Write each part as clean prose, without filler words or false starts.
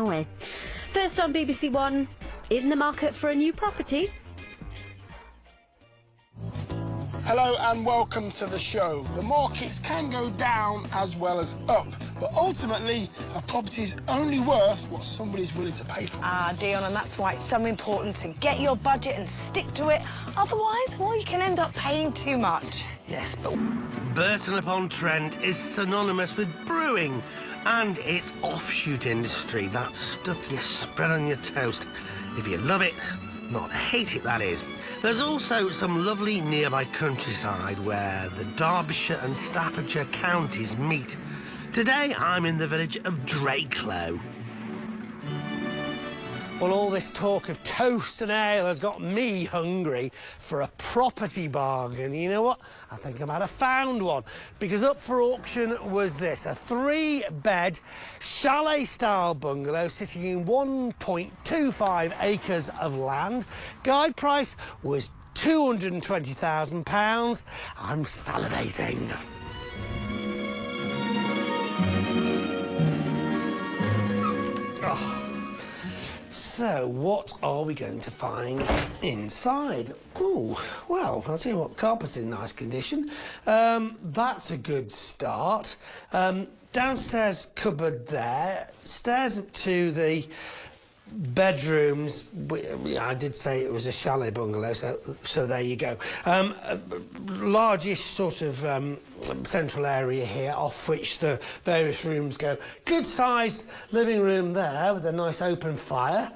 we? First on BBC One, in the market for a new property? Hello and welcome to the show. The markets can go down as well as up, but ultimately a property is only worth what somebody's willing to pay for it. Ah, Dion, and that's why it's so important to get your budget and stick to it. Otherwise, well, you can end up paying too much. Yes, but... Burton-upon-Trent is synonymous with brewing and its offshoot industry, that stuff you spread on your toast. If you love it, not hate it, that is. There's also some lovely nearby countryside where the Derbyshire and Staffordshire counties meet. Today, I'm in the village of Drakelow. Well, all this talk of toast and ale has got me hungry for a property bargain. You know what? I think I might have found one. Because up for auction was this, a 3-bed chalet-style bungalow sitting in 1.25 acres of land. Guide price was £220,000. I'm salivating. Oh. So, what are we going to find inside? Oh, well, I'll tell you what, the carpet's in nice condition. That's a good start. Downstairs cupboard there. Stairs up to the bedrooms. I did say it was a chalet bungalow, so there you go. Largish sort of central area here, off which the various rooms go. Good-sized living room there with a nice open fire.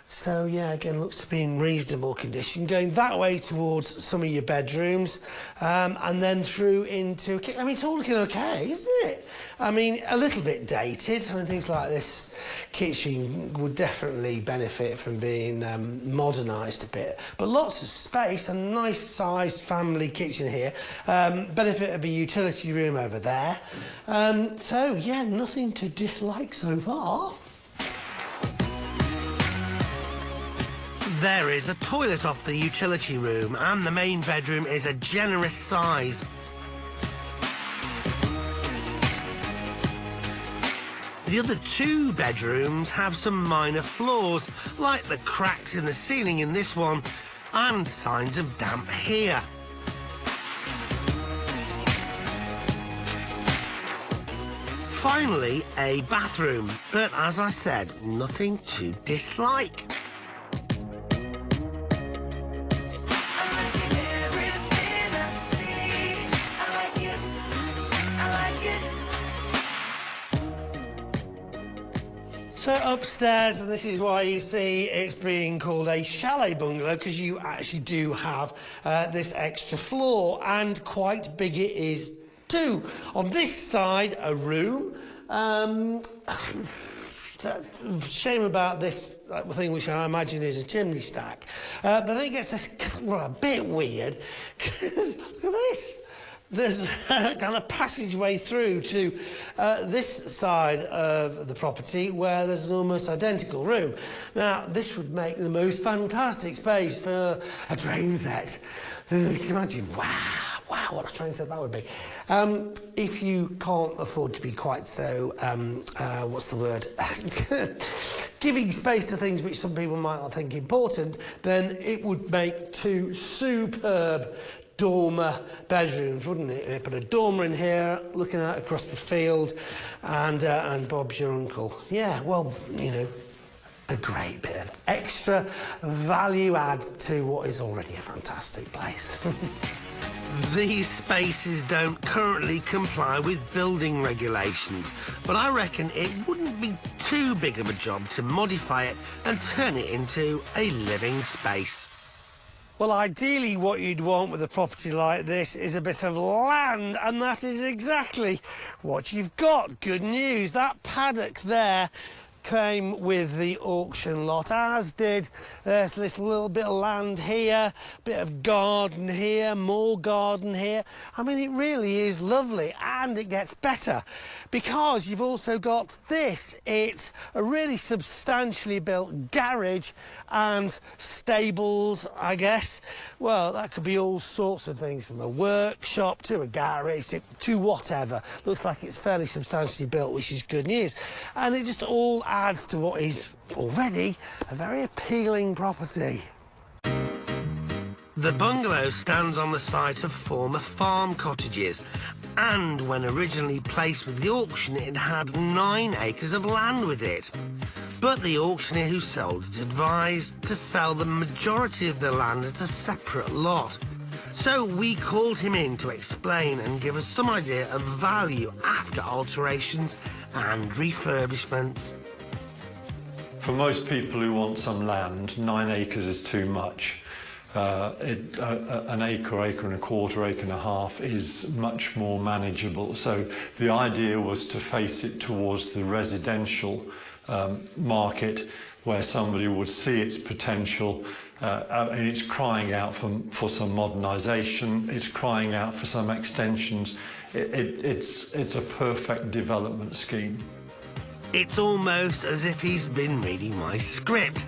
So, yeah, again, looks to be in reasonable condition. Going that way towards some of your bedrooms, and then through into... I mean, it's all looking OK, isn't it? I mean, a little bit dated. I mean, things like this kitchen would definitely benefit from being modernised a bit. But lots of space, a nice-sized family kitchen here. Benefit of a utility room over there. So, yeah, nothing to dislike so far. There is a toilet off the utility room, and the main bedroom is a generous size. The other 2 bedrooms have some minor flaws, like the cracks in the ceiling in this one, and signs of damp here. Finally, a bathroom, but as I said, nothing to dislike. So upstairs, and this is why you see it's being called a chalet bungalow, because you actually do have this extra floor, and quite big it is too. On this side, a room. Shame about this thing, which I imagine is a chimney stack. But then it gets a bit weird, because look at this. There's a kind of passageway through to this side of the property where there's an almost identical room. Now, this would make the most fantastic space for a train set. You can imagine, wow, what a train set that would be. If you can't afford to be quite so, what's the word? Giving space to things which some people might not think important, then it would make 2 superb dormer bedrooms, wouldn't it? Put a dormer in here, looking out across the field, and Bob's your uncle. Yeah, well, you know, a great bit of extra value add to what is already a fantastic place. These spaces don't currently comply with building regulations, but I reckon it wouldn't be too big of a job to modify it and turn it into a living space. Well, ideally what you'd want with a property like this is a bit of land, and that is exactly what you've got. Good news, that paddock there came with the auction lot, as did this little bit of land here, bit of garden here, more garden here. I mean, it really is lovely, and it gets better because you've also got this. It's a really substantially built garage and stables, I guess. Well, that could be all sorts of things, from a workshop to a garage to whatever. Looks like it's fairly substantially built, which is good news. And it just all adds to what is already a very appealing property. The bungalow stands on the site of former farm cottages, and when originally placed with the auction, it had 9 acres of land with it. But the auctioneer who sold it advised to sell the majority of the land as a separate lot. So we called him in to explain and give us some idea of value after alterations and refurbishments. For most people who want some land, 9 acres is too much. An acre, acre and a quarter, acre and a half is much more manageable. So the idea was to face it towards the residential market, where somebody would see its potential, and it's crying out for some modernisation, it's crying out for some extensions. It's a perfect development scheme. It's almost as if he's been reading my script.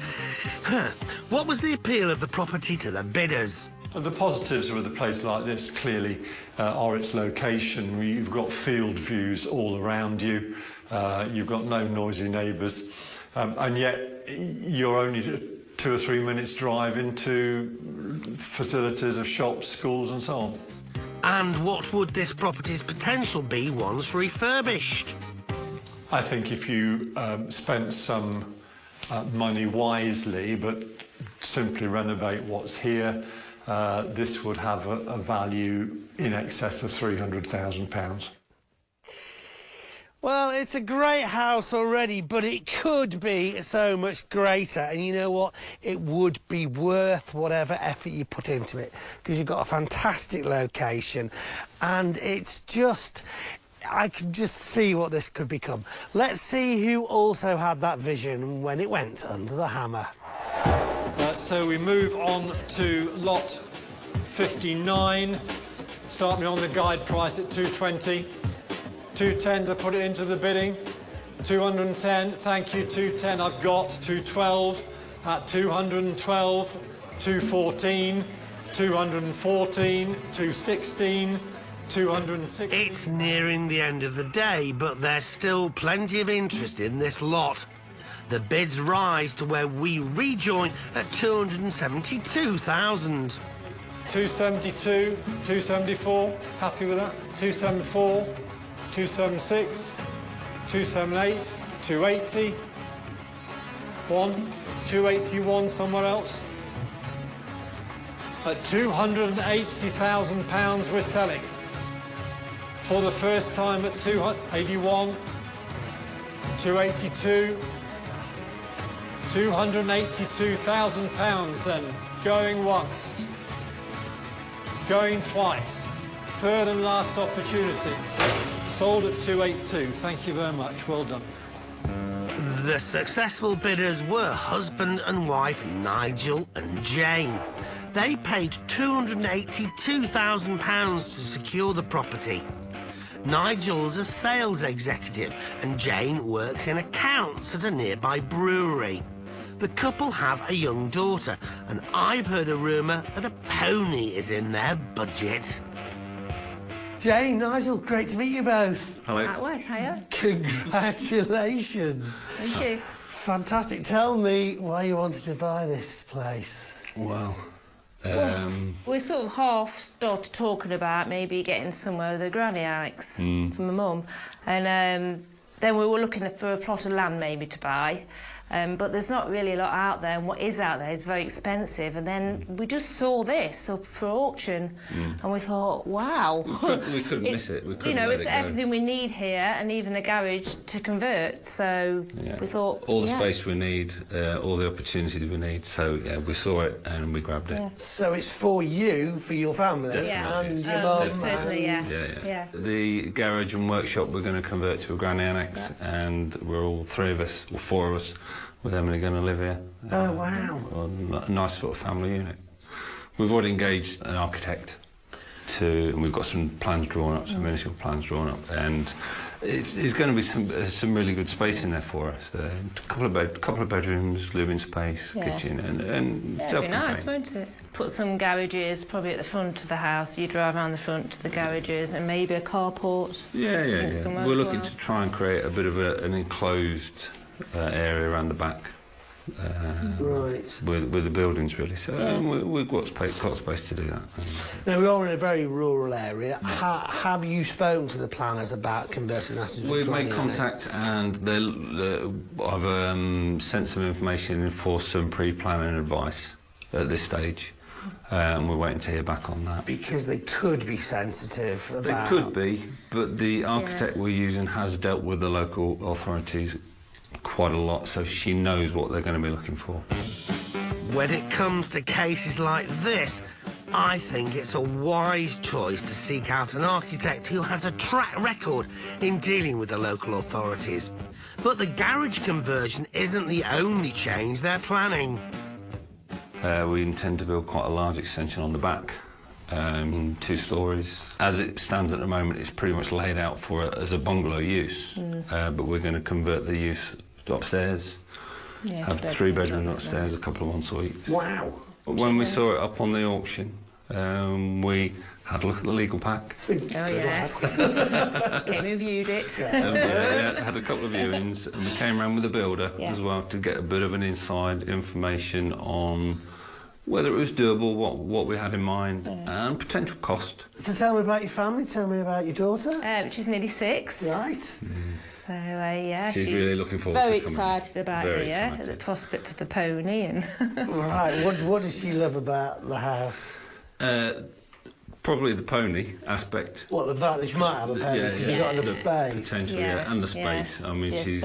What was the appeal of the property to the bidders? The positives with a place like this clearly are its location. You've got field views all around you, you've got no noisy neighbours, and yet you're only 2 or 3 minutes drive into facilities of shops, schools and so on. And what would this property's potential be once refurbished? I think if you spent some money wisely, but simply renovate what's here, this would have a value in excess of £300,000. Well, it's a great house already, but it could be so much greater. And you know what? It would be worth whatever effort you put into it, because you've got a fantastic location, and it's just... I can just see what this could become. Let's see who also had that vision when it went under the hammer. So we move on to lot 59. Start me on the guide price at 220. 210 to put it into the bidding. 210, thank you, 210. I've got 212 at 212, 214, 214, 216. 206. It's nearing the end of the day, but there's still plenty of interest in this lot. The bids rise to where we rejoin at 272,000. 272, 274, happy with that? 274, 276, 278, 280, 281 somewhere else. At £280,000 we're selling. For the first time at 281, 282, £282,000 then. Going once, going twice. Third and last opportunity. Sold at 282. Thank you very much. Well done. The successful bidders were husband and wife Nigel and Jane. They paid £282,000 to secure the property. Nigel's a sales executive and Jane works in accounts at a nearby brewery. The couple have a young daughter, and I've heard a rumour that a pony is in their budget. Jane, Nigel, great to meet you both. Hello. Likewise, hiya. Congratulations. Thank you. Fantastic. Tell me why you wanted to buy this place. Well, we sort of half started talking about maybe getting somewhere with a granny annex for my mum, and then we were looking for a plot of land maybe to buy, but there's not really a lot out there, and what is out there is very expensive. And then we just saw this up for auction, and we thought, wow, we couldn't miss it. We couldn't, you know, let it's it got go. everything we need here, and even a garage to convert. So we thought, all the space we need, all the opportunities we need. So yeah, we saw it and we grabbed it. Yeah. So it's for you, for your family, and your mum. Certainly, and... yeah. The garage and workshop we're going to convert to a granny annex, and we're all 3 of us, or 4 of us, with Emily going to live here. Oh, wow. A nice sort of family unit. We've already engaged an architect and we've got some plans drawn up, some initial plans drawn up, and it's going to be some really good space in there for us. A couple of bedrooms, living space, kitchen, and It'd be nice, won't it? Put some garages probably at the front of the house. You drive around the front to the garages, and maybe a carport. Yeah. somewhere We're as looking well. to try and create a bit of an enclosed area around the back. Right. With the buildings, really. So we've got space to do that. Now, we are in a very rural area. Have you spoken to the planners about converting that into a We've made granny contact, and I've sent some information in for some pre-planning advice at this stage. And we're waiting to hear back on that. Because they could be sensitive about... They could be, but the architect we're using has dealt with the local authorities quite a lot, so she knows what they're going to be looking for. When it comes to cases like this, I think it's a wise choice to seek out an architect who has a track record in dealing with the local authorities. But the garage conversion isn't the only change they're planning. We intend to build quite a large extension on the back, 2 stories. As it stands at the moment, it's pretty much laid out as a bungalow use, but we're going to convert the use to upstairs, have 3 bedrooms upstairs, a couple of en-suites. Wow! When we saw it up on the auction, we had a look at the legal pack. Oh, yes. Came and viewed it. Had a couple of viewings, and we came around with the builder as well to get a bit of an inside information on whether it was doable, what we had in mind, and potential cost. So tell me about your family, tell me about your daughter. She's nearly 6. Right. So, yeah, she's really looking forward very to coming. excited about the prospect of the pony. And Right, what does she love about the house? Probably the pony aspect. What, the fact that she might have a pony because she's got enough space? Potentially, and the space. I mean, she's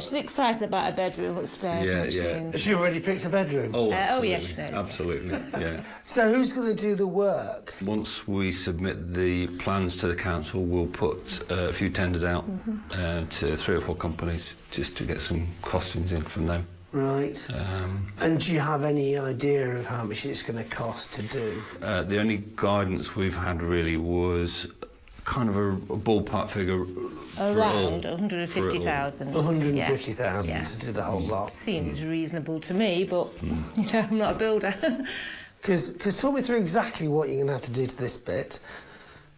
she's excited about her bedroom upstairs. Has she already picked a bedroom? Oh, absolutely. yes, she knows. Absolutely, yeah. So who's going to do the work? Once we submit the plans to the council, we'll put a few tenders out to 3 or 4 companies just to get some costings in from them. Right. And do you have any idea of how much it's going to cost to do? The only guidance we've had really was kind of a ballpark figure. Around 150,000. 150,000 to do the whole lot. Seems reasonable to me, but I'm not a builder. Because talk me through exactly what you're going to have to do to this bit.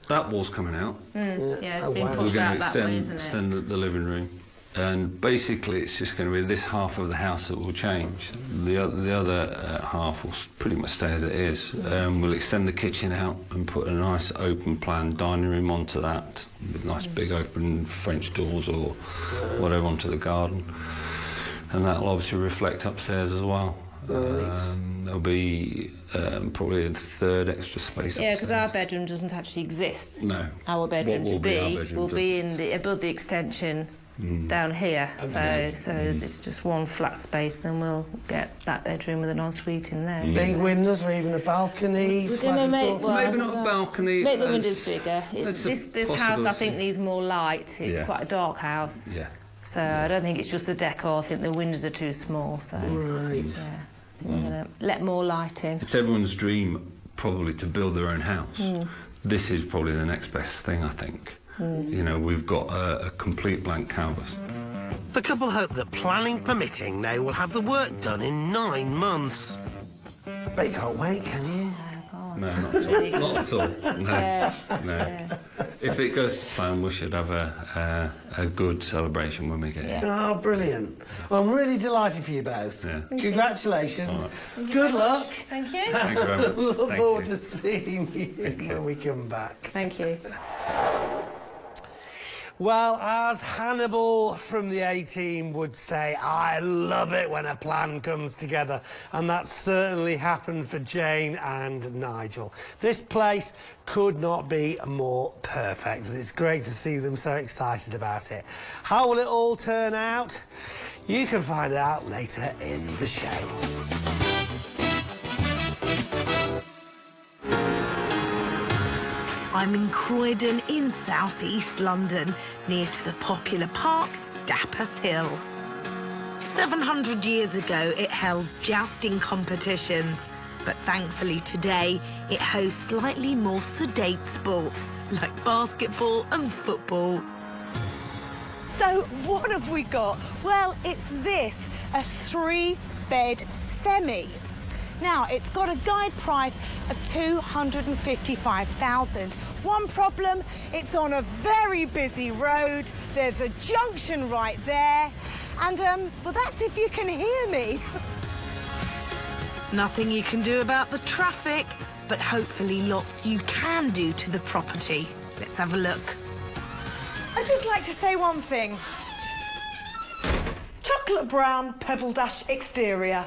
That wall's coming out. It's been We're pushed going out to that way, isn't it? extend the living room. And basically it's just going to be this half of the house that will change. The other half will pretty much stay as it is. We'll extend the kitchen out and put a nice open plan dining room onto that, with nice big open French doors or whatever onto the garden. And that'll obviously reflect upstairs as well. There'll be probably a 3rd extra space. Yeah, because our bedroom doesn't actually exist. No. Our bedroom will be above the extension down here. Okay. So it's just one flat space. Then we'll get that bedroom with an ensuite in there. Big windows or even a balcony. We're going to make maybe not a balcony. Make the windows bigger. This house I think needs more light. It's quite a dark house. Yeah. So I don't think it's just the decor. I think the windows are too small. So right. Yeah, we're going to let more light in. It's everyone's dream probably to build their own house. This is probably the next best thing, I think. You know, we've got a complete blank canvas. The couple hope that planning permitting, they will have the work done in 9 months. But you can't wait, can you? No, not at all. Not at all. No. No. If it goes to plan, we should have a good celebration when we get here. Oh, brilliant. Well, I'm really delighted for you both. Yeah. Congratulations. Right. Good luck. Thank you. Thank you very much. We'll look Thank forward you. to seeing you when we come back. Thank you. Well, as Hannibal from the A-Team would say, I love it when a plan comes together. And that certainly happened for Jane and Nigel. This place could not be more perfect, and it's great to see them so excited about it. How will it all turn out? You can find out later in the show. I'm in Croydon in southeast London, near to the popular park, Dappers Hill. 700 years ago, it held jousting competitions, but thankfully today, it hosts slightly more sedate sports, like basketball and football. So what have we got? Well, it's this, a 3-bed semi. Now, it's got a guide price of $255,000, One problem, it's on a very busy road. There's a junction right there. And, well, that's if you can hear me. Nothing you can do about the traffic, but hopefully lots you can do to the property. Let's have a look. I'd just like to say one thing. Chocolate brown pebble dash exterior.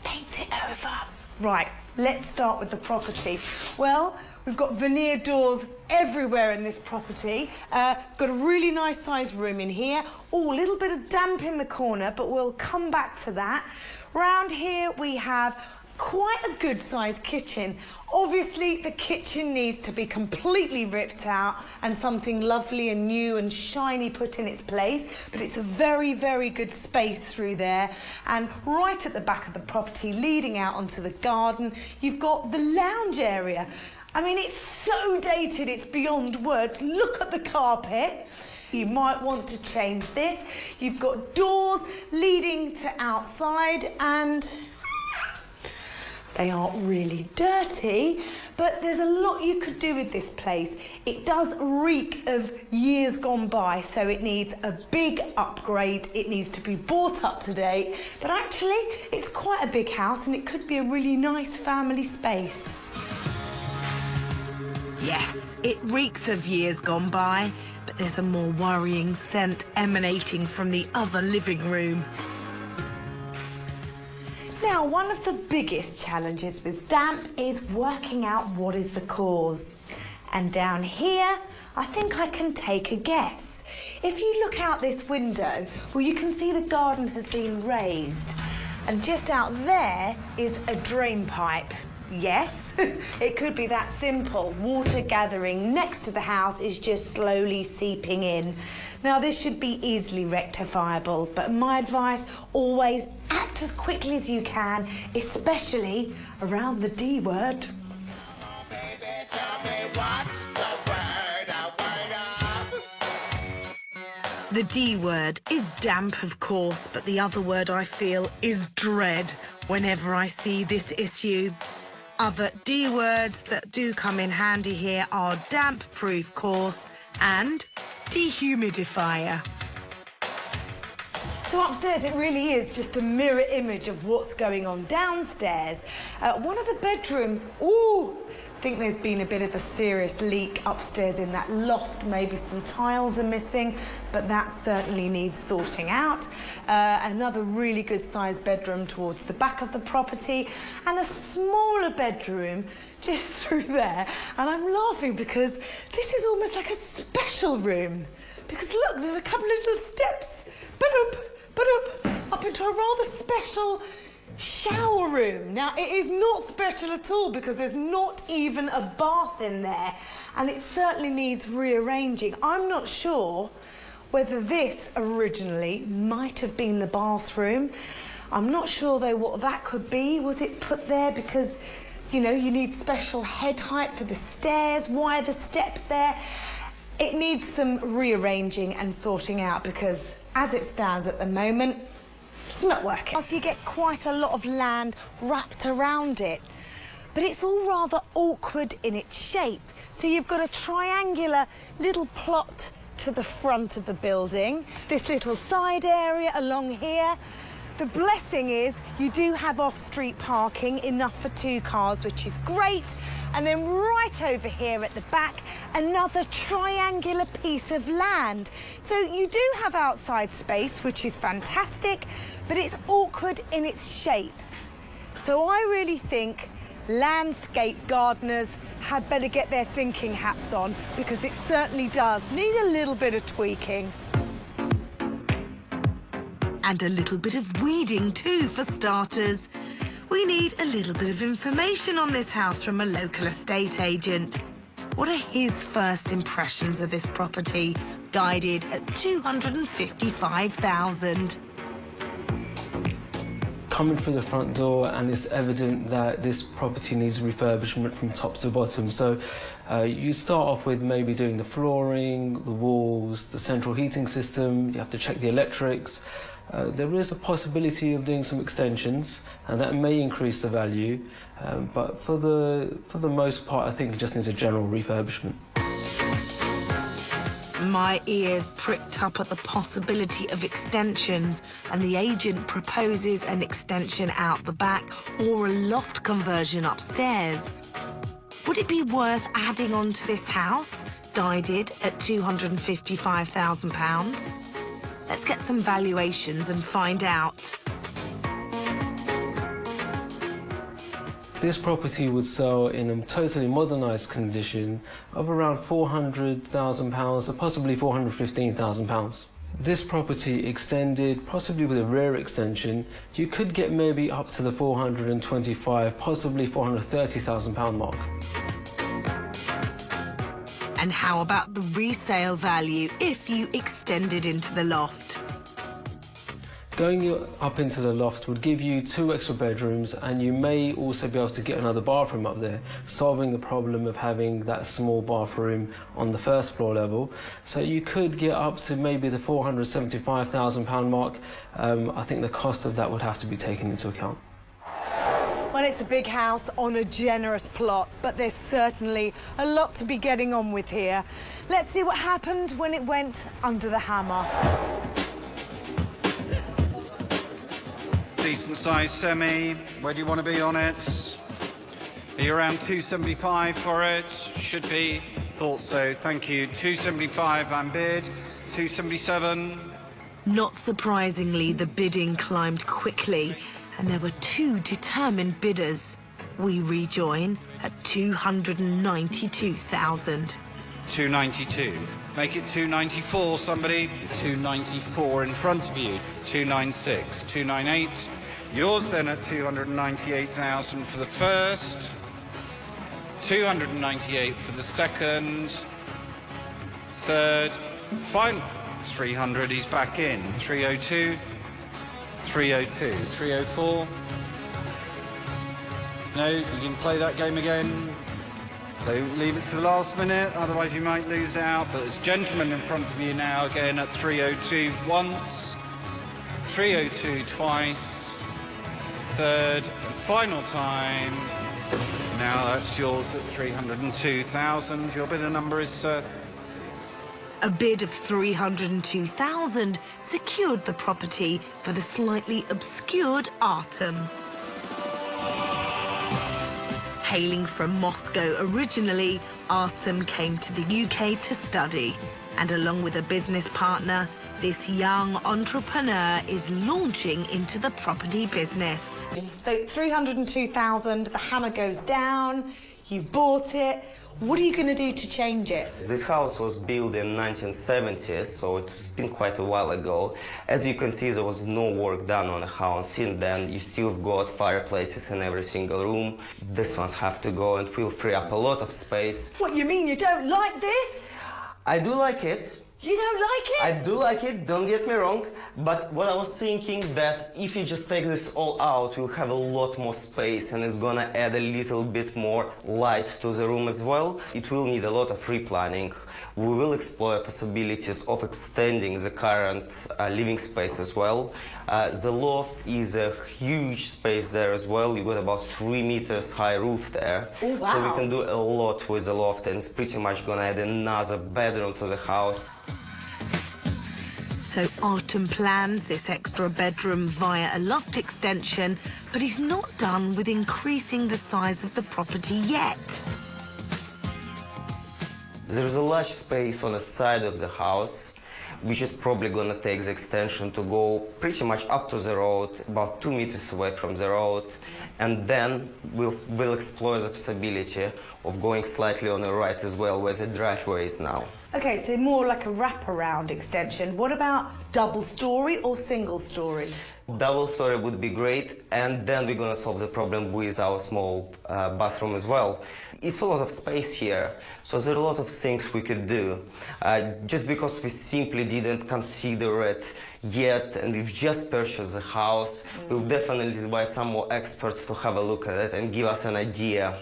Paint it over. Right, let's start with the property. Well, we've got veneer doors everywhere in this property. Got a really nice sized room in here. Oh, a little bit of damp in the corner, but we'll come back to that. Round here we have quite a good sized kitchen. Obviously the kitchen needs to be completely ripped out and something lovely and new and shiny put in its place, but it's a very, very good space through there. And right at the back of the property, leading out onto the garden, you've got the lounge area. I mean, it's so dated, it's beyond words. Look at the carpet. You might want to change this. You've got doors leading to outside, and they aren't really dirty, but there's a lot you could do with this place. It does reek of years gone by, so it needs a big upgrade. It needs to be brought up to date, but actually it's quite a big house and it could be a really nice family space. Yes, it reeks of years gone by, but there's a more worrying scent emanating from the other living room. Now, one of the biggest challenges with damp is working out what is the cause. And down here, I think I can take a guess. If you look out this window, well, you can see the garden has been raised. And just out there is a drain pipe. Yes, it could be that simple. Water gathering next to the house is just slowly seeping in. Now, this should be easily rectifiable, but my advice, always act as quickly as you can, especially around the D word. Baby, tell me what's the word, The D word is damp, of course, but the other word I feel is dread whenever I see this issue. Other D words that do come in handy here are damp-proof course and dehumidifier. So upstairs, it really is just a mirror image of what's going on downstairs. One of the bedrooms, ooh, I think there's been a bit of a serious leak upstairs in that loft. Maybe some tiles are missing, but that certainly needs sorting out. Another really good sized bedroom towards the back of the property, and a smaller bedroom just through there. And I'm laughing because this is almost like a special room. Because look, there's a couple of little steps, up into a rather special shower room. Now, it is not special at all because there's not even a bath in there, and it certainly needs rearranging. I'm not sure whether this originally might have been the bathroom. I'm not sure, though, what that could be. Was it put there because, you know, you need special head height for the stairs? Why are the steps there? It needs some rearranging and sorting out because, as it stands at the moment, it's not working. You get quite a lot of land wrapped around it, but it's all rather awkward in its shape. So you've got a triangular little plot to the front of the building, this little side area along here. The blessing is you do have off-street parking, enough for 2 cars, which is great. And then right over here at the back, another triangular piece of land. So you do have outside space, which is fantastic, but it's awkward in its shape. So I really think landscape gardeners had better get their thinking hats on, because it certainly does need a little bit of tweaking. And a little bit of weeding too, for starters. We need a little bit of information on this house from a local estate agent. What are his first impressions of this property, guided at $255,000? Coming through the front door, and it's evident that this property needs refurbishment from top to bottom. So you start off with maybe doing the flooring, the walls, the central heating system. You have to check the electrics. There is a possibility of doing some extensions, and that may increase the value. But for the most part, I think it just needs a general refurbishment. My ears pricked up at the possibility of extensions, and the agent proposes an extension out the back or a loft conversion upstairs. Would it be worth adding on to this house, guided at £255,000? Let's get some valuations and find out. This property would sell in a totally modernised condition of around £400,000 or possibly £415,000. This property extended, possibly with a rear extension, you could get maybe up to the £425,000, possibly £430,000 mark. And how about the resale value if you extended into the loft? Going up into the loft would give you 2 extra bedrooms, and you may also be able to get another bathroom up there, solving the problem of having that small bathroom on the first floor level. So you could get up to maybe the £475,000 mark. I think the cost of that would have to be taken into account. Well, it's a big house on a generous plot, but there's certainly a lot to be getting on with here. Let's see what happened when it went under the hammer. Decent sized semi. Where do you want to be on it? Are you around 275 for it? Should be. Thought so. Thank you. 275 and bid. 277. Not surprisingly, the bidding climbed quickly, and there were 2 determined bidders. We rejoin at 292,000. 292. Make it 294, somebody. 294 in front of you. 296. 298. Yours then at 298,000 for the first. 298 for the second. Third. Final. 300, he's back in. 302. 302. 304. No, you didn't play that game again. So leave it to the last minute, otherwise you might lose out. But there's gentlemen in front of you now, again at 302 once, 302 twice, third and final time. Now that's yours at 302,000. Your bidder number is, sir? A bid of 302,000 secured the property for the slightly obscured Artem. Hailing from Moscow originally, Artem came to the UK to study. And along with a business partner, this young entrepreneur is launching into the property business. So 302,000, the hammer goes down, you bought it. What are you going to do to change it? This house was built in 1970s, so it's been quite a while ago. As you can see, there was no work done on the house. Since then, you still got fireplaces in every single room. These ones have to go and will free up a lot of space. What, you mean you don't like this? I do like it. You don't like it? I do like it, don't get me wrong, but what I was thinking that if you just take this all out, we'll have a lot more space and it's gonna add a little bit more light to the room as well. It will need a lot of replanning. We will explore possibilities of extending the current living space as well. The loft is a huge space there as well. You got about 3 meters high roof there. Oh, wow. So we can do a lot with the loft, and it's pretty much gonna add another bedroom to the house. So Artem plans this extra bedroom via a loft extension, but he's not done with increasing the size of the property yet. There's a large space on the side of the house, which is probably going to take the extension to go pretty much up to the road, about 2 meters away from the road, and then we'll explore the possibility of going slightly on the right as well, where the driveway is now. Okay, so more like a wraparound extension. What about double story or single story? Double story would be great, and then we're going to solve the problem with our small bathroom as well. It's a lot of space here, so there are a lot of things we could do. Just because we simply didn't consider it yet, and we've just purchased the house, we'll definitely invite some more experts to have a look at it and give us an idea.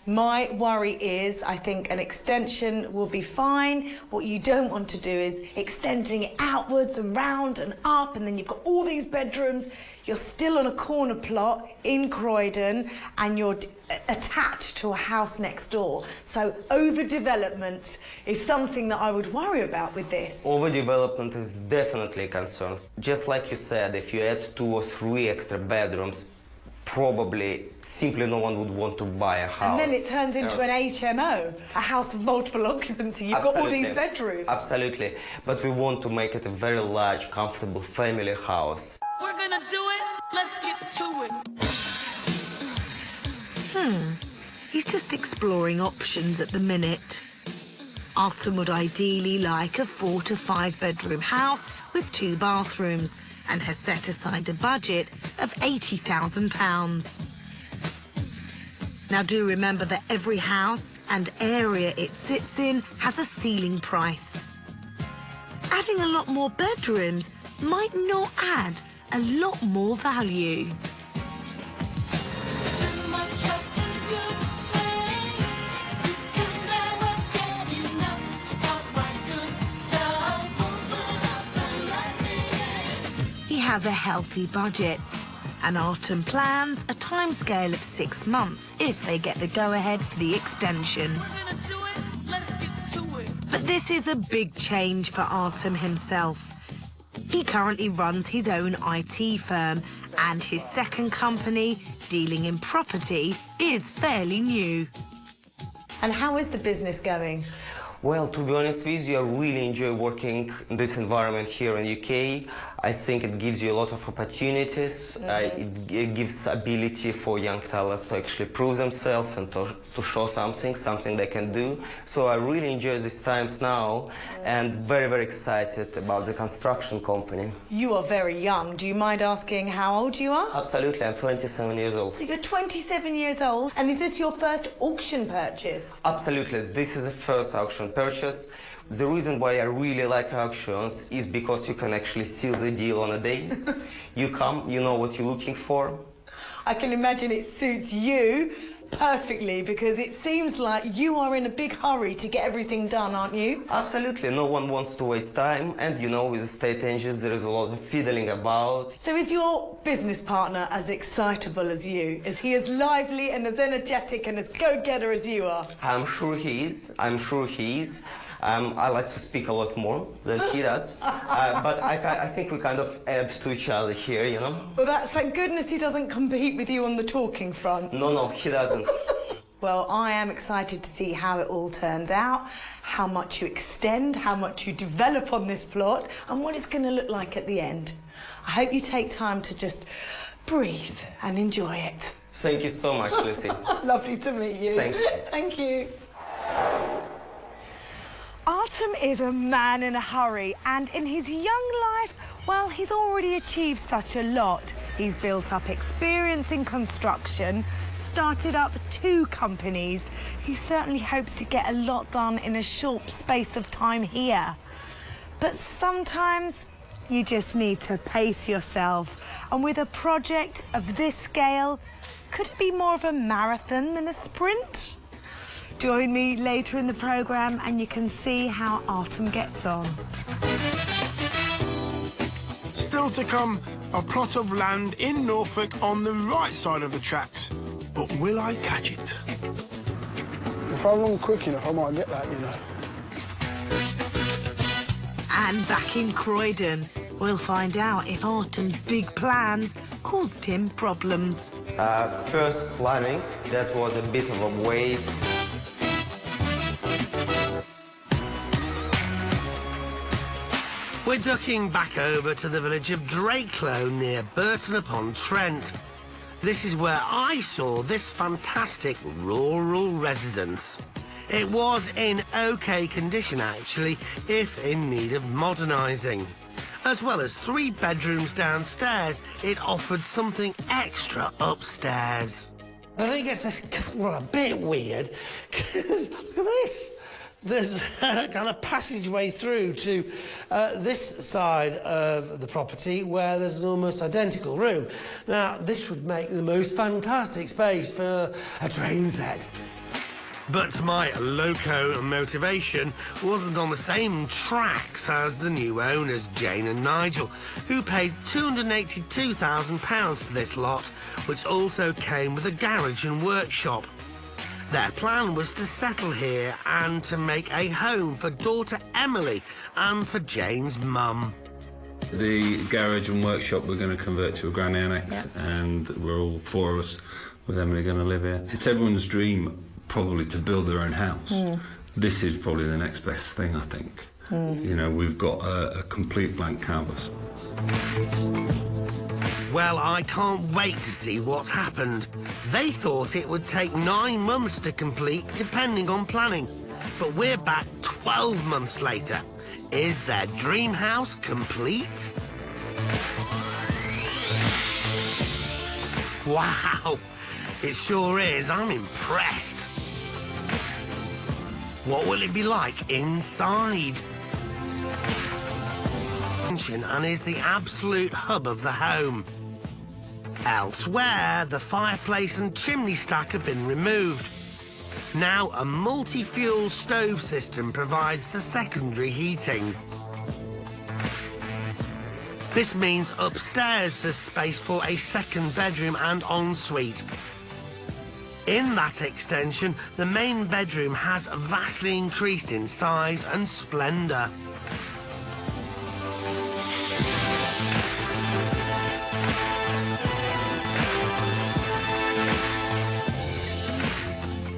My worry is, I think an extension will be fine. What you don't want to do is extending it outwards and round and up, and then you've got all these bedrooms. You're still on a corner plot in Croydon, and you're attached to a house next door. So overdevelopment is something that I would worry about with this. Overdevelopment is definitely a concern. Just like you said, if you add 2 or 3 extra bedrooms, probably simply no one would want to buy a house. And then it turns into an HMO, a house of multiple occupancy. You've got all these bedrooms. Absolutely. But we want to make it a very large, comfortable family house. We're gonna do it. Let's get to it. He's just exploring options at the minute. Artem would ideally like a 4 to 5 bedroom house with 2 bathrooms and has set aside a budget of £80,000. Now do remember that every house and area it sits in has a ceiling price. Adding a lot more bedrooms might not add a lot more value. He has a healthy budget, and Artem plans a timescale of 6 months if they get the go-ahead for the extension. But this is a big change for Artem himself. He currently runs his own IT firm, and his second company, dealing in property, is fairly new. And how is the business going? Well, to be honest with you, I really enjoy working in this environment here in UK. I think it gives you a lot of opportunities. It gives ability for young talents to actually prove themselves and to show something they can do. So I really enjoy these times now and very, very excited about the construction company. You are very young. Do you mind asking how old you are? Absolutely, I'm 27 years old. So you're 27 years old, and is this your first auction purchase? Absolutely, this is the first auction purchase. The reason why I really like auctions is because you can actually seal the deal on a day. You come, you know what you're looking for. I can imagine it suits you perfectly, because it seems like you are in a big hurry to get everything done, aren't you? Absolutely, no one wants to waste time, and you know, with estate agents there is a lot of fiddling about. So is your business partner as excitable as you? Is he as lively and as energetic and as go-getter as you are? I'm sure he is. I like to speak a lot more than he does, but I think we kind of add to each other here, you know? Well, thank goodness he doesn't compete with you on the talking front. No, he doesn't. Well, I am excited to see how it all turns out, how much you extend, how much you develop on this plot, and what it's going to look like at the end. I hope you take time to just breathe and enjoy it. Thank you so much, Lucy. Lovely to meet you. Thanks. Thank you. Artem is a man in a hurry, and in his young life, well, he's already achieved such a lot. He's built up experience in construction, started up 2 companies. He certainly hopes to get a lot done in a short space of time here. But sometimes you just need to pace yourself. And with a project of this scale, could it be more of a marathon than a sprint? Join me later in the programme and you can see how Artem gets on. Still to come, a plot of land in Norfolk on the right side of the tracks. But will I catch it? If I run quick enough, I might get that, you know. And back in Croydon, we'll find out if Artem's big plans caused him problems. First planning, that was a bit of a wait. We're ducking back over to the village of Drakelow near Burton-upon-Trent. This is where I saw this fantastic rural residence. It was in OK condition, actually, if in need of modernising. As well as 3 bedrooms downstairs, it offered something extra upstairs. I think it's a bit weird, because look at this. There's a kind of passageway through to this side of the property where there's an almost identical room. Now, this would make the most fantastic space for a train set. But my loco motivation wasn't on the same tracks as the new owners, Jane and Nigel, who paid £282,000 for this lot, which also came with a garage and workshop. Their plan was to settle here and to make a home for daughter Emily and for Jane's mum. The garage and workshop we're going to convert to a granny annex, and we're all four of us with Emily going to live here. It's everyone's dream, probably, to build their own house. This is probably the next best thing, I think. You know, we've got a complete blank canvas. Well, I can't wait to see what's happened. They thought it would take 9 months to complete, depending on planning. But we're back 12 months later. Is their dream house complete? Wow, it sure is. I'm impressed. What will it be like inside? And is the absolute hub of the home. Elsewhere, the fireplace and chimney stack have been removed. Now a multi-fuel stove system provides the secondary heating. This means upstairs there's space for a second bedroom and ensuite. In that extension, the main bedroom has vastly increased in size and splendour.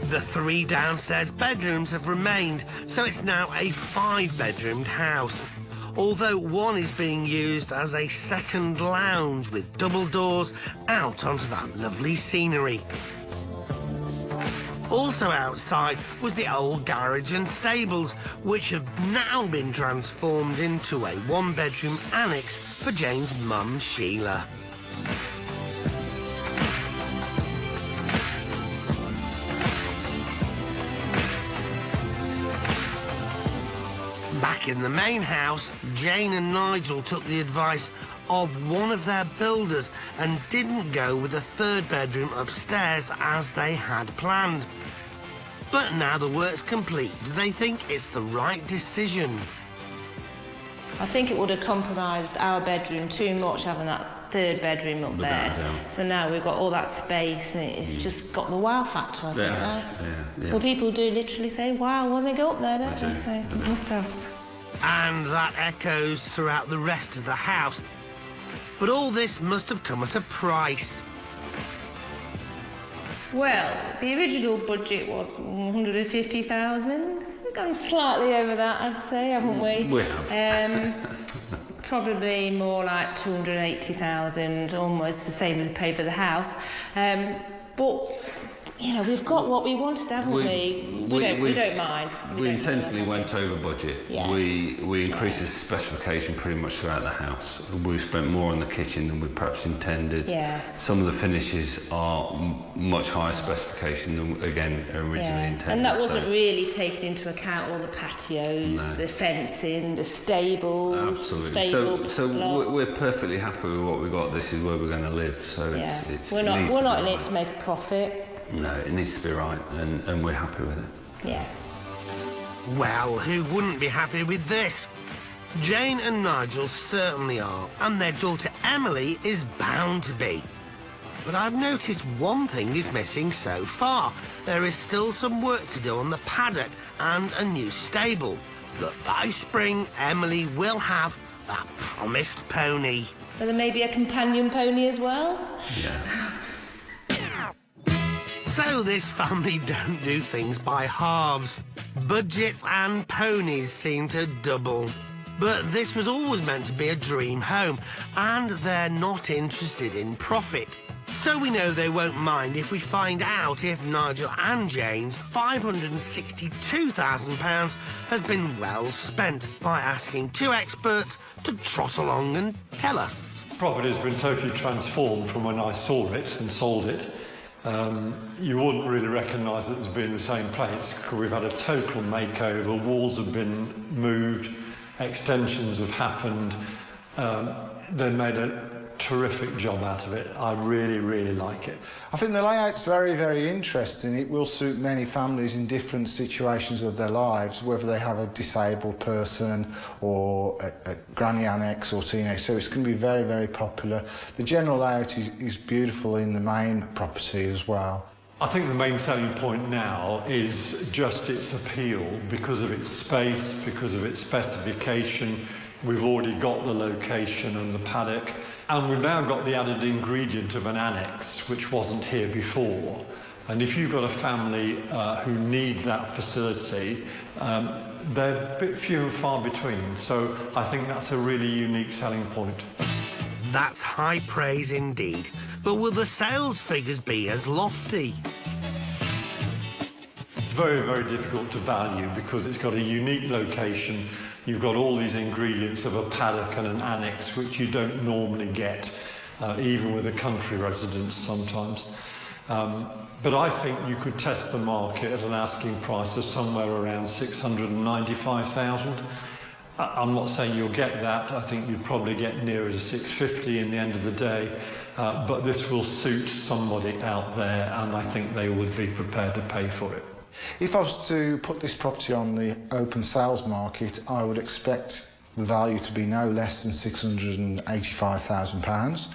The 3 downstairs bedrooms have remained, so it's now a 5-bedroomed house. Although one is being used as a second lounge with double doors out onto that lovely scenery. Also outside was the old garage and stables, which have now been transformed into a 1-bedroom annex for Jane's mum, Sheila. Back in the main house, Jane and Nigel took the advice of one of their builders and didn't go with a 3rd bedroom upstairs as they had planned. But now the work's complete, do they think it's the right decision? I think it would have compromised our bedroom too much, having that 3rd bedroom up there. So now we've got all that space and it's just got the wow factor, I think. Well, people do literally say, wow, when they go up there, don't they? So it must have. And that echoes throughout the rest of the house. But all this must have come at a price. Well, the original budget was 150,000. We've gone slightly over that, I'd say, haven't we? We have. Probably more like 280,000, almost the same as we paid for the house. But, you know, we've got what we wanted, haven't we? We don't mind. We intentionally went over budget. Yeah. We increased the specification pretty much throughout the house. We spent more on the kitchen than we perhaps intended. Yeah. Some of the finishes are much higher specification than, again, originally intended. And that wasn't really taken into account all the patios, the fencing, the stables. Absolutely. So we're perfectly happy with what we got. This is where we're going to live. So it's we're not in it to make a profit. No, it needs to be right, and we're happy with it. Yeah. Well, who wouldn't be happy with this? Jane and Nigel certainly are, and their daughter Emily is bound to be. But I've noticed one thing is missing so far. There is still some work to do on the paddock and a new stable. But by spring, Emily will have that promised pony. And there may be a companion pony as well? Yeah. So this family don't do things by halves. Budgets and ponies seem to double. But this was always meant to be a dream home, and they're not interested in profit. So we know they won't mind if we find out if Nigel and Jane's £562,000 has been well spent by asking 2 experts to trot along and tell us. The property has been totally transformed from when I saw it and sold it. You wouldn't really recognise it as being the same place because we've had a total makeover. Walls have been moved, extensions have happened. They made a terrific job out of it. I really, really like it. I think the layout's very, very interesting. It will suit many families in different situations of their lives, whether they have a disabled person or a granny annex or teenage, so it's going to be very, very popular. The general layout is beautiful in the main property as well. I think the main selling point now is just its appeal because of its space, because of its specification. We've already got the location and the paddock, and we've now got the added ingredient of an annex, which wasn't here before. And if you've got a family who need that facility, they're a bit few and far between. So I think that's a really unique selling point. That's high praise indeed. But will the sales figures be as lofty? It's very, very difficult to value because it's got a unique location. You've got all these ingredients of a paddock and an annex, which you don't normally get, even with a country residence sometimes. But I think you could test the market at an asking price of somewhere around 695,000. I'm not saying you'll get that. I think you'd probably get nearer to 650 in the end of the day. But this will suit somebody out there, and I think they would be prepared to pay for it. If I was to put this property on the open sales market, I would expect the value to be no less than £685,000,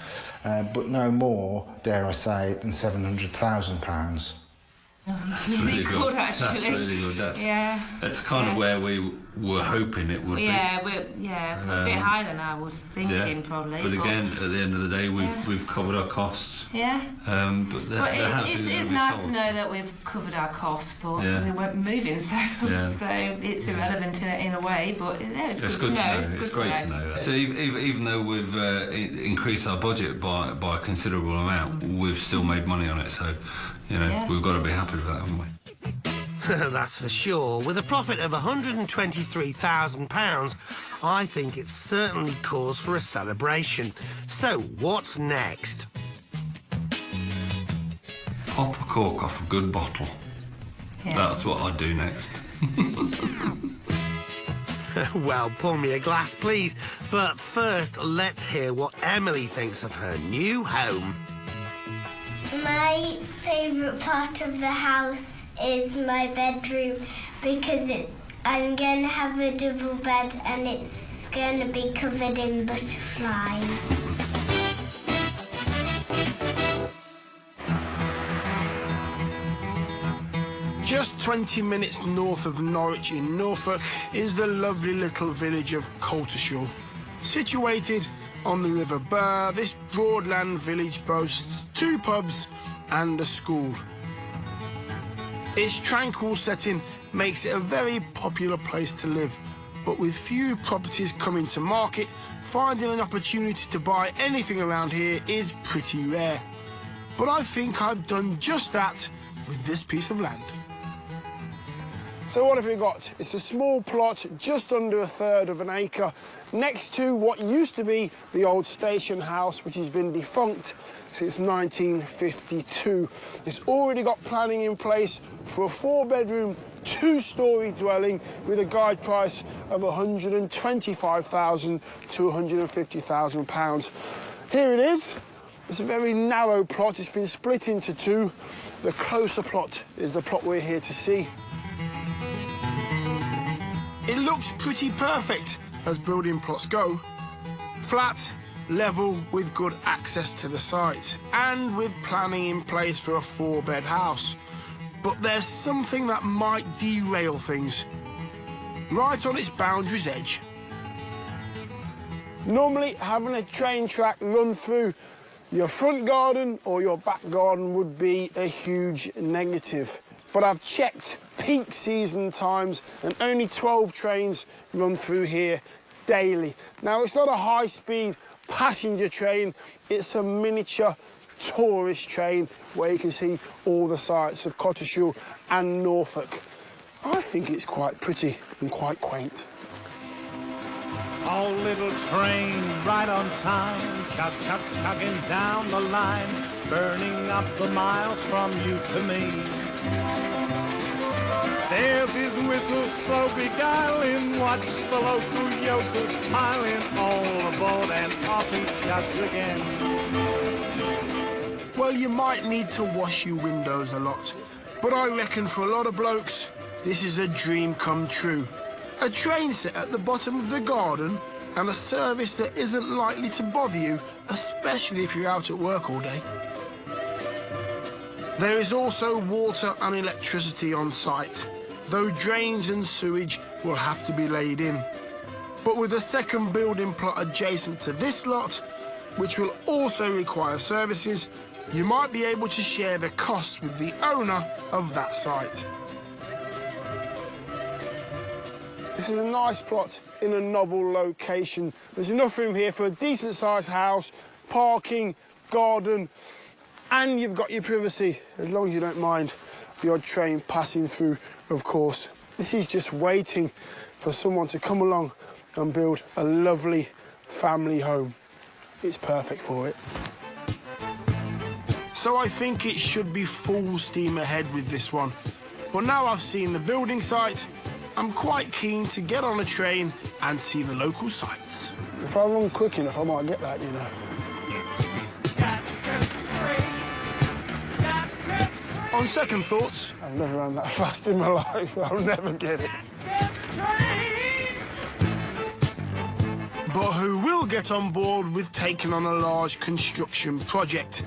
but no more, dare I say, than £700,000. That's really good, actually. That's really good. That's kind of where we were hoping it would be. Yeah, we're a bit higher than I was thinking, probably. But again, at the end of the day, we've covered our costs. Yeah. But it's nice to know that we've covered our costs, but we weren't moving, so it's irrelevant in a way. But it's good to know. It's great to know that. So even though we've increased our budget by a considerable amount, we've still made money on it. So. You know, we've got to be happy with that, haven't we? That's for sure. With a profit of £123,000, I think it's certainly cause for a celebration. So, what's next? Pop a cork off a good bottle. Yeah. That's what I'd do next. Well, pour me a glass, please. But first, let's hear what Emily thinks of her new home. My favourite part of the house is my bedroom because I'm going to have a double bed and it's going to be covered in butterflies. Just 20 minutes north of Norwich in Norfolk is the lovely little village of Coltishall. Situated on the River Bure, this broadland village boasts 2 pubs and a school. Its tranquil setting makes it a very popular place to live, but with few properties coming to market, finding an opportunity to buy anything around here is pretty rare. But I think I've done just that with this piece of land. So what have we got? It's a small plot, just under 1/3 of an acre, next to what used to be the old station house, which has been defunct since 1952. It's already got planning in place for a 4-bedroom, 2-storey dwelling with a guide price of £125,000 to £150,000. Here it is. It's a very narrow plot. It's been split into 2. The closer plot is the plot we're here to see. It looks pretty perfect as building plots go. Flat, level, with good access to the site, and with planning in place for a 4-bed house. But there's something that might derail things. Right on its boundary's edge. Normally, having a train track run through your front garden or your back garden would be a huge negative. But I've checked peak season times and only 12 trains run through here daily. Now, it's not a high-speed passenger train, it's a miniature tourist train where you can see all the sights of Coltishall and Norfolk. I think it's quite pretty and quite quaint. Oh, little train, right on time, chug, chug, chugging down the line, burning up the miles from you to me. There's his whistle so beguiling. Watch the local yokels piling all aboard and off he chugs again. Well, you might need to wash your windows a lot, but I reckon for a lot of blokes, this is a dream come true. A train set at the bottom of the garden and a service that isn't likely to bother you, especially if you're out at work all day. There is also water and electricity on site, though drains and sewage will have to be laid in. But with a second building plot adjacent to this lot, which will also require services, you might be able to share the costs with the owner of that site. This is a nice plot in a novel location. There's enough room here for a decent-sized house, parking, garden, and you've got your privacy, as long as you don't mind the odd train passing through, of course. This is just waiting for someone to come along and build a lovely family home. It's perfect for it. So I think it should be full steam ahead with this one. But now I've seen the building site, I'm quite keen to get on a train and see the local sights. If I run quick enough, I might get that, you know. On second thoughts, I've never run that fast in my life. I'll never get it. But who will get on board with taking on a large construction project?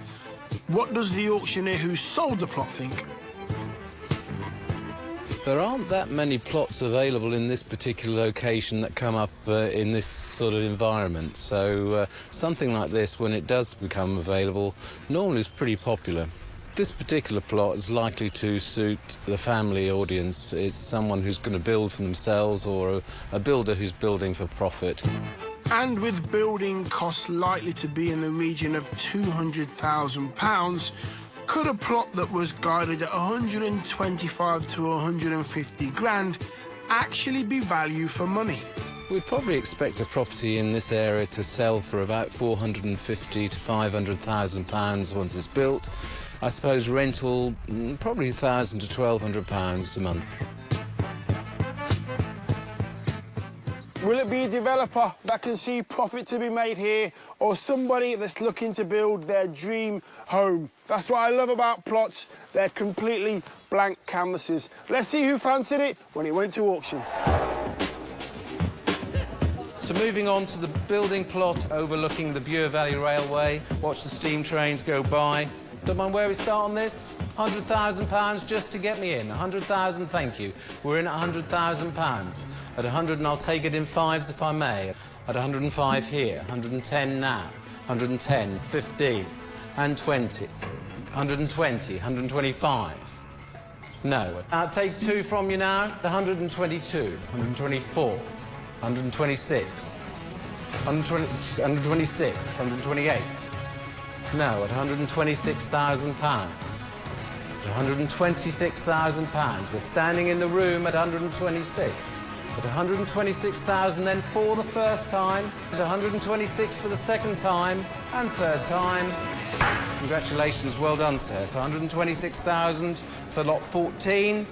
What does the auctioneer who sold the plot think? There aren't that many plots available in this particular location that come up in this sort of environment. So something like this, when it does become available, normally is pretty popular. This particular plot is likely to suit the family audience. It's someone who's going to build for themselves or a builder who's building for profit. And with building costs likely to be in the region of £200,000, could a plot that was guided at 125 to 150 grand actually be value for money? We'd probably expect a property in this area to sell for about £450,000 to £500,000 once it's built. I suppose rental, probably £1,000 to £1,200 a month. Will it be a developer that can see profit to be made here, or somebody that's looking to build their dream home? That's what I love about plots. They're completely blank canvases. Let's see who fancied it when it went to auction. So moving on to the building plot overlooking the Bure Valley Railway. Watch the steam trains go by. Don't mind where we start on this. £100,000 just to get me in. 100,000, thank you. We're in at £100,000. At 100, and I'll take it in fives if I may. At 105 here, 110 now, 110, 15, and 20. 120, 125. No. I'll take two from you now. 122, 124, 126, 126, 128. No, at £126,000. £126,000. We're standing in the room at 126. At 126,000 then for the first time, at 126 for the second time, and third time. Congratulations, well done, sir. So 126,000 for lot 14.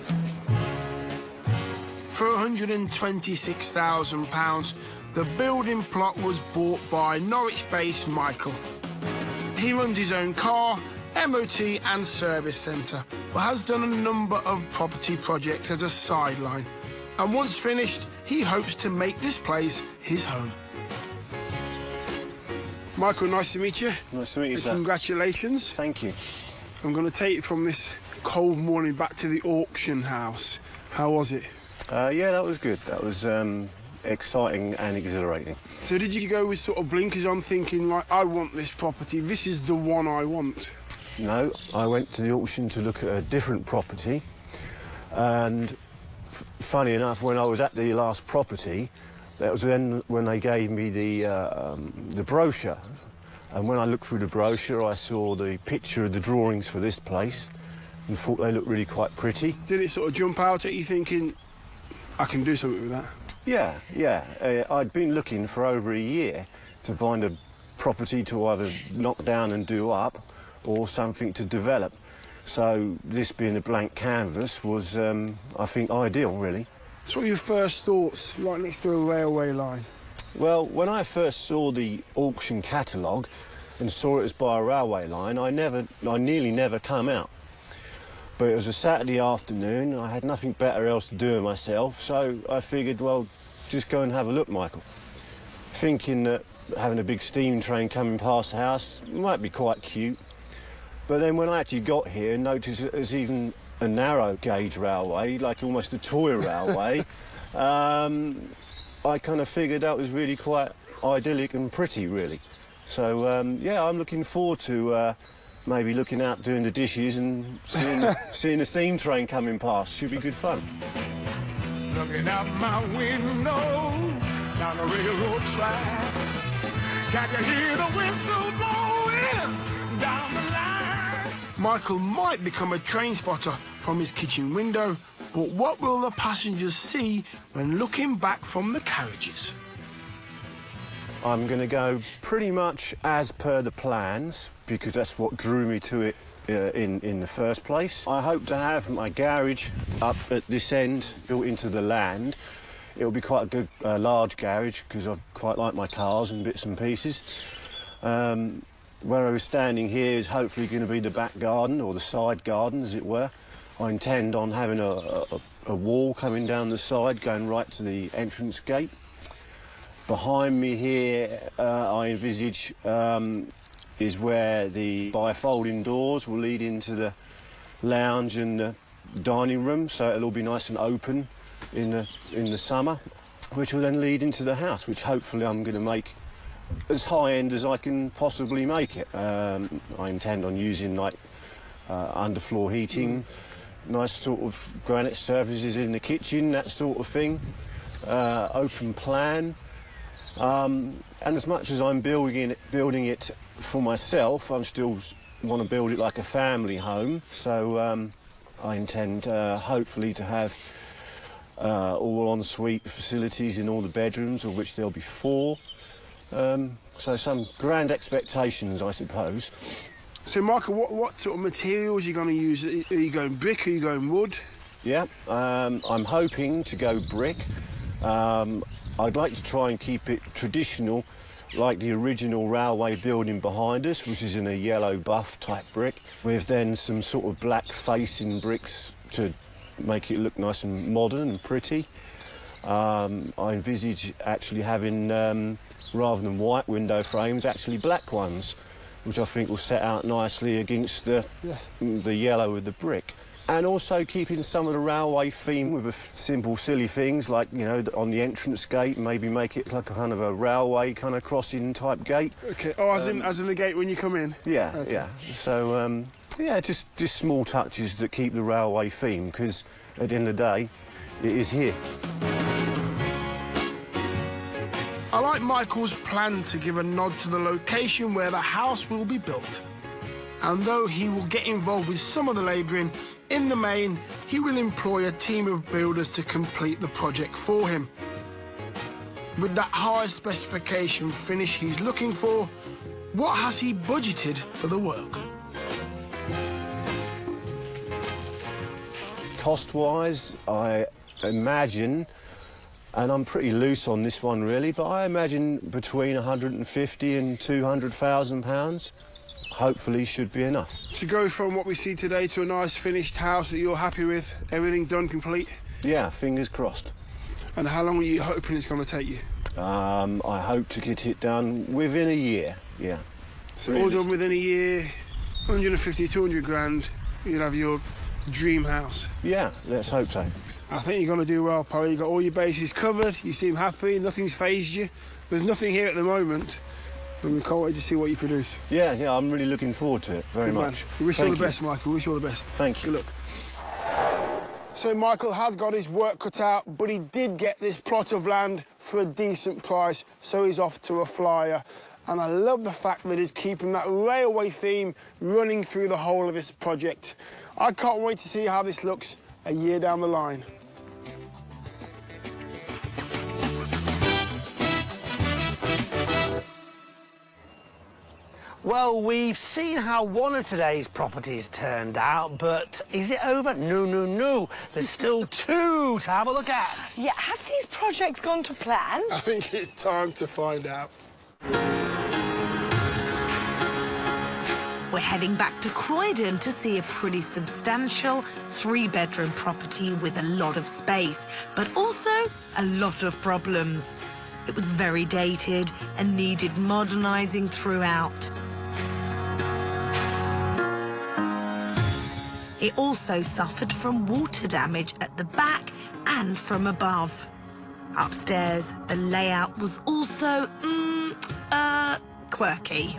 For £126,000, the building plot was bought by Norwich-based Michael. He runs his own car, MOT and service centre, but has done a number of property projects as a sideline. And once finished, he hopes to make this place his home. Michael, nice to meet you. Nice to meet you, sir. Congratulations. Thank you. I'm going to take you from this cold morning back to the auction house. How was it? Yeah, that was good. That was exciting and exhilarating. So did you go with sort of blinkers on thinking, like, I want this property, this is the one I want? No, I went to the auction to look at a different property, and funny enough, when I was at the last property, that was then when they gave me the brochure. And when I looked through the brochure, I saw the picture of the drawings for this place and thought they looked really quite pretty. Did it sort of jump out at you thinking, I can do something with that? Yeah, yeah. I'd been looking for over a year to find a property to either knock down and do up or something to develop. So this being a blank canvas was, I think, ideal, really. So what were your first thoughts, right next to a railway line? Well, when I first saw the auction catalogue and saw it as by a railway line, I nearly never come out. But it was a Saturday afternoon, I had nothing better else to do with myself, so I figured, well, just go and have a look, Michael. Thinking that having a big steam train coming past the house might be quite cute. But then when I actually got here and noticed that there's even a narrow gauge railway, like almost a toy railway, I kind of figured that was really quite idyllic and pretty, really. So, yeah, I'm looking forward to maybe looking out doing the dishes and seeing the steam train coming past. Should be good fun. Looking out my window down the railroad track. Can you hear the whistle blowing down the line? Michael might become a train spotter from his kitchen window, but what will the passengers see when looking back from the carriages? I'm going to go pretty much as per the plans, because that's what drew me to it in the first place. I hope to have my garage up at this end, built into the land. It'll be quite a good, large garage, because I quite like my cars and bits and pieces. Where I was standing here is hopefully going to be the back garden, or the side garden, as it were. I intend on having a wall coming down the side, going right to the entrance gate. Behind me here, I envisage, is where the bifolding doors will lead into the lounge and the dining room, so it'll all be nice and open in the summer, which will then lead into the house, which hopefully I'm going to make as high-end as I can possibly make it. I intend on using, like, underfloor heating, nice sort of granite surfaces in the kitchen, that sort of thing, open plan. And as much as I'm building it for myself, I still want to build it like a family home. So I intend, hopefully, to have all ensuite facilities in all the bedrooms, of which there'll be 4. So some grand expectations, I suppose. So, Michael, what sort of materials are you going to use? Are you going brick? Are you going wood? Yeah, I'm hoping to go brick. I'd like to try and keep it traditional, like the original railway building behind us, which is in a yellow buff type brick, with then some sort of black facing bricks to make it look nice and modern and pretty. I envisage actually having, rather than white window frames, actually black ones, which I think will set out nicely against the yellow of the brick. And also keeping some of the railway theme with simple, silly things like, you know, on the entrance gate, maybe make it like a kind of a railway kind of crossing type gate. Okay. Oh, as in the gate when you come in? Yeah, okay. Yeah. So, yeah, just small touches that keep the railway theme, because at the end of the day, it is here. I like Michael's plan to give a nod to the location where the house will be built. And though he will get involved with some of the labouring, in the main, he will employ a team of builders to complete the project for him. With that high specification finish he's looking for, what has he budgeted for the work? Cost-wise, I imagine, and I'm pretty loose on this one really, but I imagine between 150 and 200,000 pounds. Hopefully should be enough. To go from what we see today to a nice finished house that you're happy with, everything done complete? Yeah, fingers crossed. And how long are you hoping it's going to take you? I hope to get it done within a year, yeah. So all done within a year, 150, 200 grand, you'll have your dream house? Yeah, let's hope so. I think you're going to do well, Polly. You've got all your bases covered, you seem happy, nothing's fazed you. There's nothing here at the moment. And we can't wait to see what you produce. Yeah, I'm really looking forward to it very much. We wish you all the best, Michael. We wish you all the best. Thank you. Good luck. So Michael has got his work cut out, but he did get this plot of land for a decent price, so he's off to a flyer. And I love the fact that he's keeping that railway theme running through the whole of this project. I can't wait to see how this looks a year down the line. Well, we've seen how one of today's properties turned out, but is it over? No, no, no. There's still two to have a look at. Yeah, have these projects gone to plan? I think it's time to find out. We're heading back to Croydon to see a pretty substantial 3-bedroom property with a lot of space, but also a lot of problems. It was very dated and needed modernising throughout. It also suffered from water damage at the back and from above. Upstairs, the layout was also, quirky.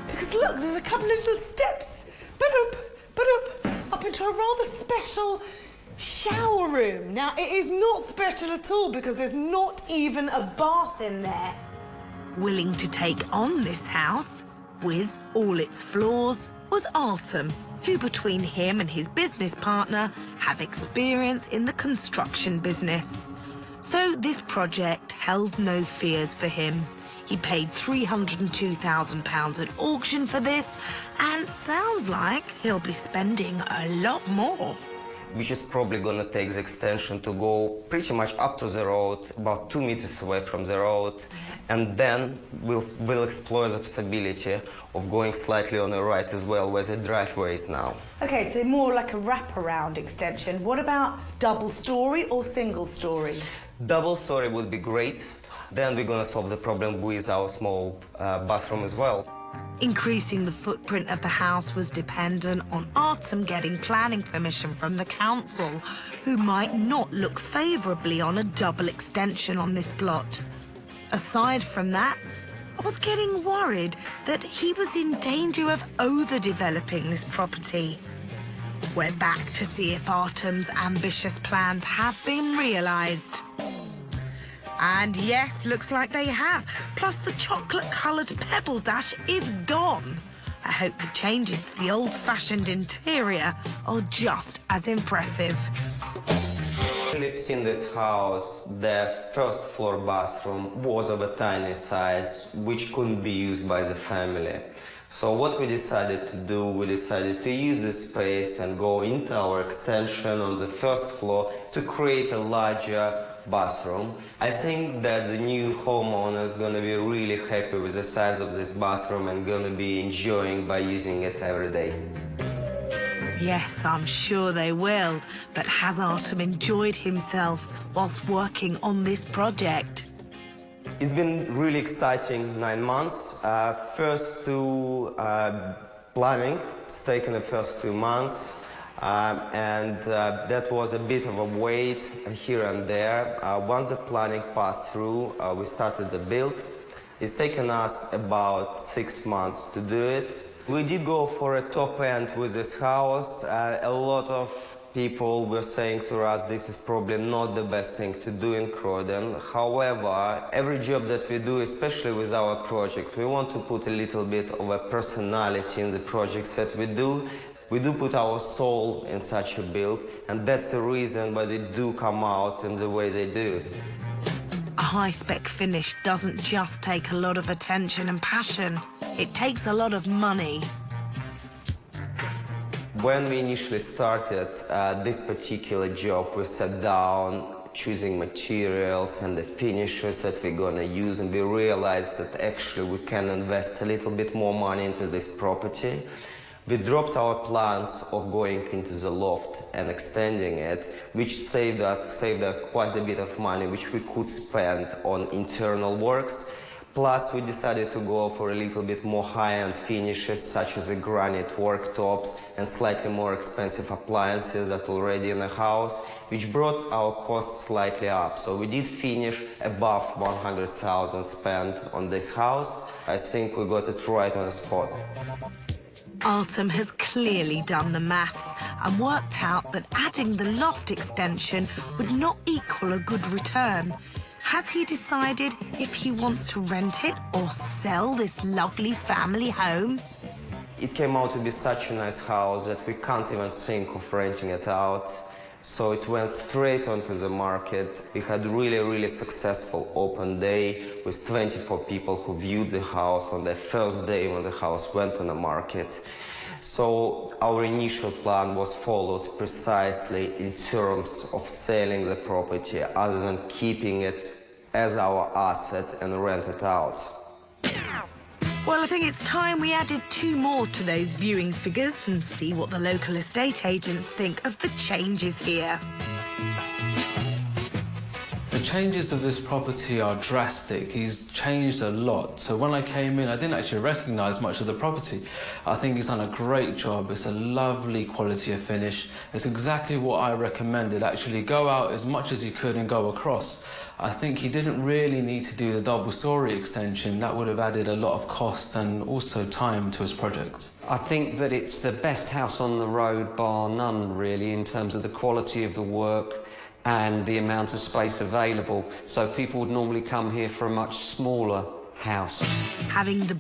Because look, there's a couple of little steps, up into a rather special shower room. Now, it is not special at all because there's not even a bath in there. Willing to take on this house, with all its flaws, was Artem, who between him and his business partner have experience in the construction business. So this project held no fears for him. He paid £302,000 at auction for this, and sounds like he'll be spending a lot more. Which is probably gonna take the extension to go pretty much up to the road, about 2 meters away from the road, and then we'll explore the possibility of going slightly on the right as well, where the driveway is now. OK, so more like a wraparound extension. What about double-storey or single-storey? Double-storey would be great. Then we're gonna solve the problem with our small bathroom as well. Increasing the footprint of the house was dependent on Artem getting planning permission from the council, who might not look favourably on a double extension on this plot. Aside from that, I was getting worried that he was in danger of overdeveloping this property. We're back to see if Artem's ambitious plans have been realised. And yes, looks like they have. Plus the chocolate-coloured pebble dash is gone. I hope the changes to the old-fashioned interior are just as impressive. We've seen this house. The first floor bathroom was of a tiny size, which couldn't be used by the family. So what we decided to do, we decided to use this space and go into our extension on the first floor to create a larger bathroom. I think that the new homeowner is going to be really happy with the size of this bathroom and going to be enjoying by using it every day. Yes, I'm sure they will. But has Artem enjoyed himself whilst working on this project? It's been really exciting 9 months. First to planning, it's taken the first 2 months. That was a bit of a wait here and there. Once the planning passed through, we started the build. It's taken us about 6 months to do it. We did go for a top end with this house. A lot of people were saying to us this is probably not the best thing to do in Croydon. However, every job that we do, especially with our project, we want to put a little bit of a personality in the projects that we do. We do put our soul in such a build, and that's the reason why they do come out in the way they do. A high-spec finish doesn't just take a lot of attention and passion. It takes a lot of money. When we initially started this particular job, we sat down, choosing materials and the finishes that we're gonna use, and we realized that actually we can invest a little bit more money into this property. We dropped our plans of going into the loft and extending it, which saved us quite a bit of money, which we could spend on internal works. Plus, we decided to go for a little bit more high-end finishes, such as the granite worktops and slightly more expensive appliances that are already in the house, which brought our costs slightly up. So we did finish above 100,000 spent on this house. I think we got it right on the spot. Artem has clearly done the maths and worked out that adding the loft extension would not equal a good return. Has he decided if he wants to rent it or sell this lovely family home? It came out to be such a nice house that we can't even think of renting it out. So it went straight onto the market. We had really successful open day with 24 people who viewed the house on their first day when the house went on the market. So our initial plan was followed precisely in terms of selling the property other than keeping it as our asset and rent it out. Well, I think it's time we added 2 more to those viewing figures and see what the local estate agents think of the changes here. The changes of this property are drastic. He's changed a lot. So when I came in, I didn't actually recognise much of the property. I think he's done a great job. It's a lovely quality of finish. It's exactly what I recommended. Actually, go out as much as you could and go across. I think he didn't really need to do the double-storey extension. That would have added a lot of cost and also time to his project. I think that it's the best house on the road, bar none, really, in terms of the quality of the work and the amount of space available. So people would normally come here for a much smaller house. Having the